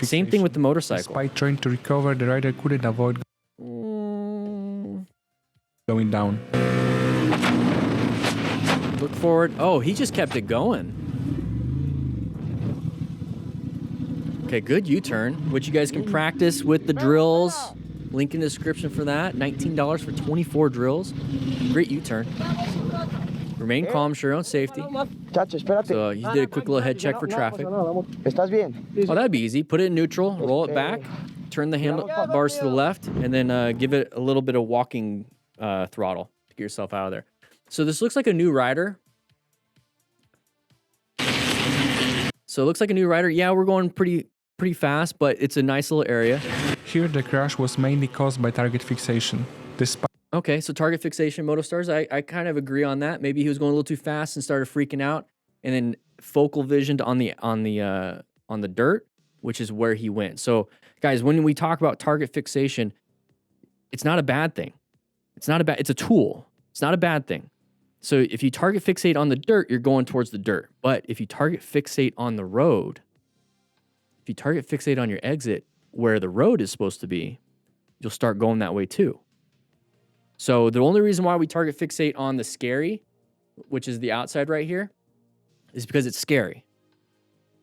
Same thing with the motorcycle. Despite trying to recover, the rider couldn't avoid going down. Look forward. Oh, he just kept it going. Okay, good U-turn, which you guys can practice with the drills. Link in the description for that. $19 for 24 drills. Great U-turn. Remain calm, ensure your own safety. So he did a quick little head check for traffic. Oh, that'd be easy. Put it in neutral, roll it back, turn the handlebars to the left, and then give it a little bit of walking throttle to get yourself out of there. So this looks like a new rider. So it looks like a new rider. Yeah, we're going pretty fast, but it's a nice little area. Here, the crash was mainly caused by target fixation. Okay, so target fixation, Motostars, I kind of agree on that. Maybe he was going a little too fast and started freaking out, and then focal visioned on the dirt, which is where he went. So, guys, when we talk about target fixation, it's not a bad thing. It's a tool. It's not a bad thing. So if you target fixate on the dirt, you're going towards the dirt. But if you target fixate on the road, if you target fixate on your exit where the road is supposed to be, you'll start going that way too. So the only reason why we target fixate on the scary, which is the outside right here, is because it's scary.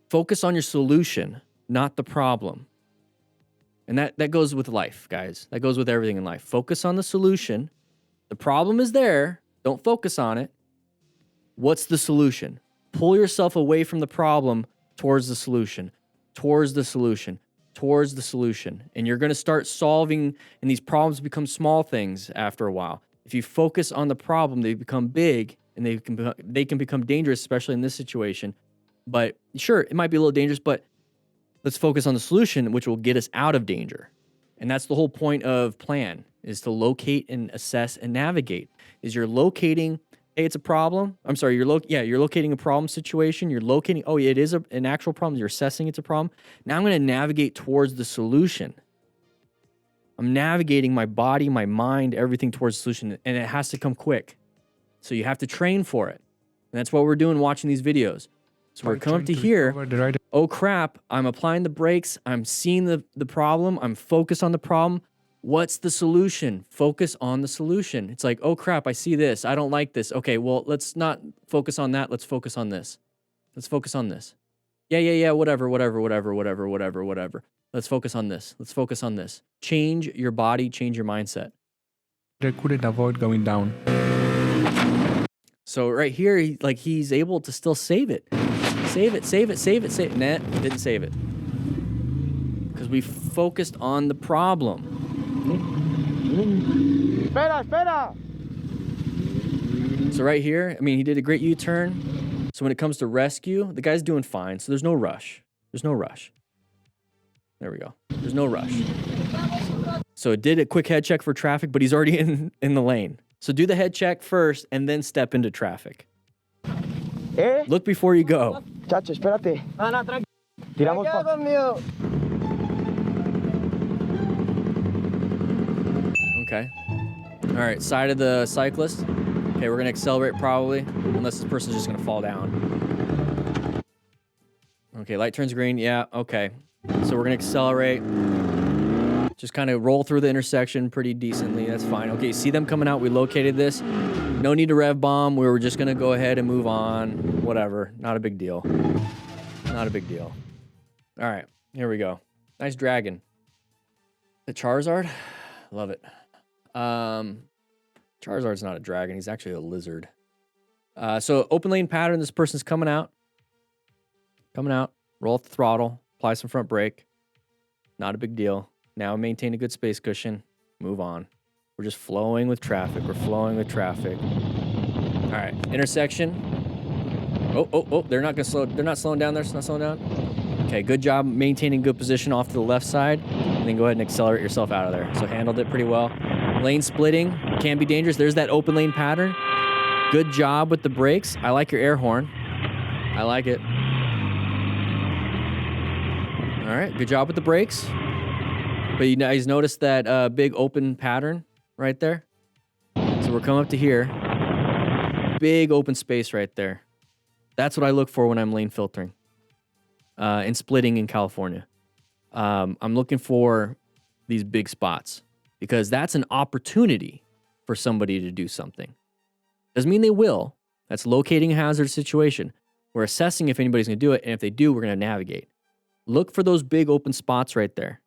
Focus on your solution, not the problem. And that goes with life, guys. That goes with everything in life. Focus on the solution. The problem is there. Don't focus on it. What's the solution? Pull yourself away from the problem towards the solution, towards the solution, towards the solution. And you're going to start solving, and these problems become small things after a while. If you focus on the problem, they become big, and they can become dangerous, especially in this situation. But sure, it might be a little dangerous, but let's focus on the solution, which will get us out of danger. And that's the whole point of plan, is to locate and assess and navigate. Is you're locating, hey, it's a problem. I'm sorry, you're locating a problem situation. You're locating, oh, it is an actual problem. You're assessing it's a problem. Now I'm going to navigate towards the solution. I'm navigating my body, my mind, everything towards the solution, and it has to come quick. So you have to train for it. And that's what we're doing watching these videos. So we're coming up to here. Oh, crap. I'm applying the brakes. I'm seeing the problem. I'm focused on the problem. What's the solution? Focus on the solution. It's like, oh, crap, I see this. I don't like this. Okay, well, let's not focus on that. Let's focus on this. Let's focus on this. Yeah, whatever. Let's focus on this. Let's focus on this. Change your body, change your mindset. They couldn't avoid going down. So right here, he's able to still save it. Save it. Nah, didn't save it. Because we focused on the problem. Espera. So right here, I mean, he did a great U-turn. So when it comes to rescue, the guy's doing fine. So there's no rush. There we go. There's no rush. So it did a quick head check for traffic, but he's already in the lane. So do the head check first and then step into traffic. Look before you go. Chacho, espérate. Tiramos Okay. All right, side of the cyclist. Okay, we're going to accelerate probably, unless this person's just going to fall down. Okay, light turns green. Yeah, okay. So we're going to accelerate. Just kind of roll through the intersection pretty decently. That's fine. Okay, see them coming out. We located this. No need to rev bomb. We were just going to go ahead and move on. Whatever. Not a big deal. Not a big deal. All right, here we go. Nice dragon. The Charizard? Love it. Charizard's not a dragon. He's actually a lizard. So open lane pattern. This person's coming out. Roll up the throttle. Apply some front brake. Not a big deal. Now maintain a good space cushion. Move on. We're just flowing with traffic. All right. Intersection. Oh. They're not slowing down there. It's not slowing down. Okay. Good job maintaining good position off to the left side. And then go ahead and accelerate yourself out of there. So handled it pretty well. Lane splitting can be dangerous. There's that open lane pattern. Good job with the brakes. I like your air horn. I like it. All right. Good job with the brakes. But you guys noticed that big open pattern right there? So we're coming up to here. Big open space right there. That's what I look for when I'm lane filtering and splitting in California. I'm looking for these big spots because that's an opportunity for somebody to do something. Doesn't mean they will. That's locating a hazard situation. We're assessing if anybody's going to do it, and if they do, we're going to navigate. Look for those big open spots right there.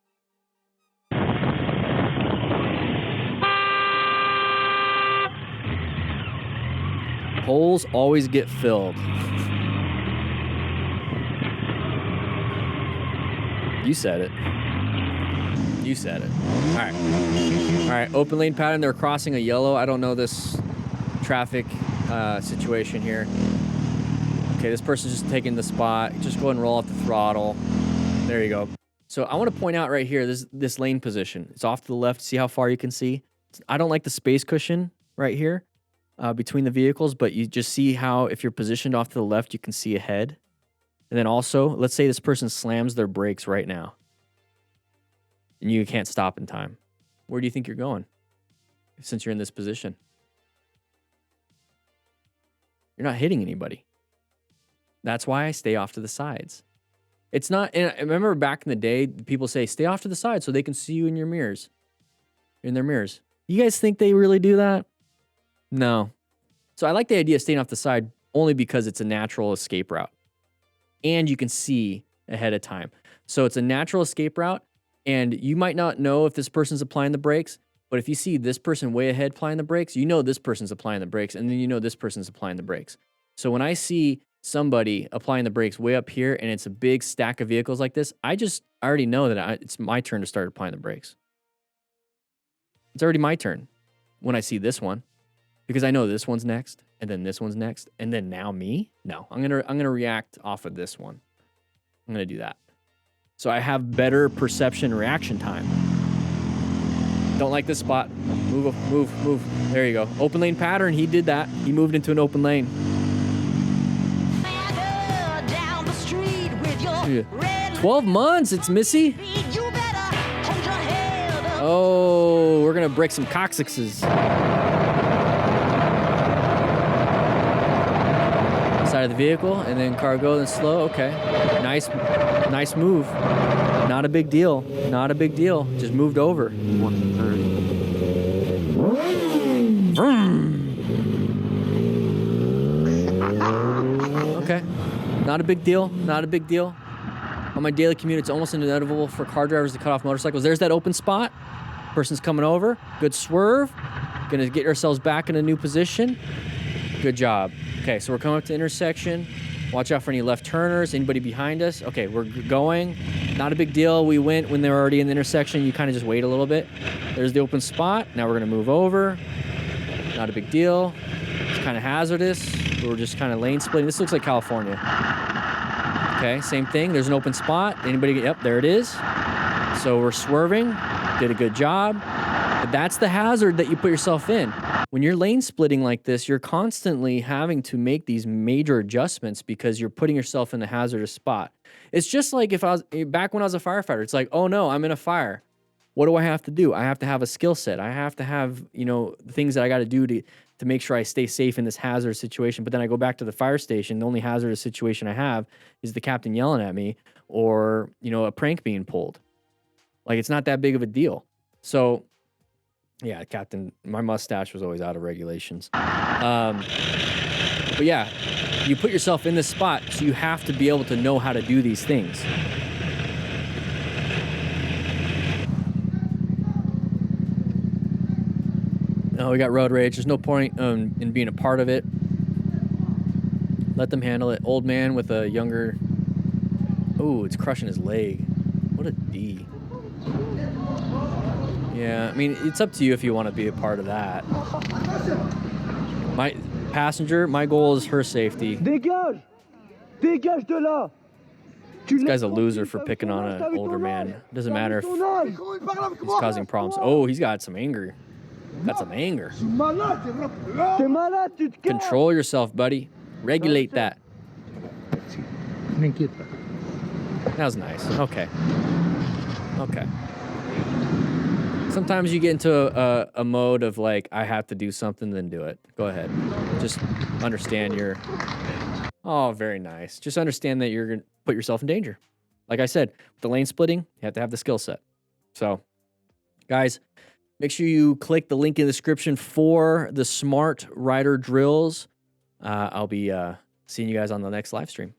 Holes always get filled. You said it. You said it. All right. All right, open lane pattern. They're crossing a yellow. I don't know this traffic situation here. Okay, this person's just taking the spot. Just go ahead and roll off the throttle. There you go. So I want to point out right here, this lane position. It's off to the left. See how far you can see? I don't like the space cushion right here between the vehicles, but you just see how if you're positioned off to the left, you can see ahead. And then also, let's say this person slams their brakes right now and you can't stop in time. Where do you think you're going since you're in this position? You're not hitting anybody. That's why I stay off to the sides. It's not, and I remember back in the day, people say, stay off to the side so they can see you in your mirrors, in their mirrors. You guys think they really do that? No. So I like the idea of staying off the side only because it's a natural escape route. And you can see ahead of time. So it's a natural escape route, and you might not know if this person's applying the brakes, but if you see this person way ahead applying the brakes, you know this person's applying the brakes, and then you know this person's applying the brakes. So when I see somebody applying the brakes way up here and it's a big stack of vehicles like this, I already know that it's my turn to start applying the brakes. It's already my turn when I see this one, because I know this one's next, and then this one's next, and then now me? No, I'm gonna react off of this one. I'm gonna do that. So I have better perception reaction time. Don't like this spot. Move, move, move. There you go. Open lane pattern. He did that. He moved into an open lane. Yeah. 12 months. It's Missy. Oh, we're gonna break some coccyxes. Side of the vehicle, and then cargo, and slow. Okay, nice move. Not a big deal. Not a big deal. Just moved over. Okay, not a big deal. Not a big deal. On my daily commute, it's almost inevitable for car drivers to cut off motorcycles. There's that open spot. Person's coming over. Good swerve. Gonna get ourselves back in a new position. Good job. Okay, so we're coming up to the intersection. Watch out for any left turners, anybody behind us. Okay, we're going. Not a big deal. We went when they were already in the intersection. You kind of just wait a little bit. There's the open spot. Now we're gonna move over. Not a big deal. It's kind of hazardous. We're just kind of lane splitting. This looks like California. Okay, same thing. There's an open spot. Anybody, yep, there it is. So we're swerving. Did a good job. But that's the hazard that you put yourself in. When you're lane splitting like this, you're constantly having to make these major adjustments because you're putting yourself in the hazardous spot. It's just like if I was back when I was a firefighter, it's like, oh no, I'm in a fire. What do I have to do? I have to have a skill set. I have to have, the things that I got to do to make sure I stay safe in this hazardous situation. But then I go back to the fire station. The only hazardous situation I have is the captain yelling at me or, a prank being pulled. Like, it's not that big of a deal. So, yeah, Captain, my mustache was always out of regulations. But yeah, you put yourself in this spot, so you have to be able to know how to do these things. Oh, we got road rage. There's no point in being a part of it. Let them handle it. Old man with a younger... Ooh, it's crushing his leg. What a D. Yeah, I mean, it's up to you if you want to be a part of that. My passenger, my goal is her safety. Dégage! Dégage de là! This guy's a loser for picking on an older man. Doesn't matter if he's causing problems. Oh, he's got some anger. Got some anger. Control yourself, buddy. Regulate that. That was nice. Okay. Okay. Sometimes you get into a mode of like, I have to do something, then do it. Go ahead. Just understand Oh, very nice. Just understand that you're going to put yourself in danger. like I said, with the lane splitting, you have to have the skill set. So, guys, make sure you click the link in the description for the smart rider drills. I'll be seeing you guys on the next live stream.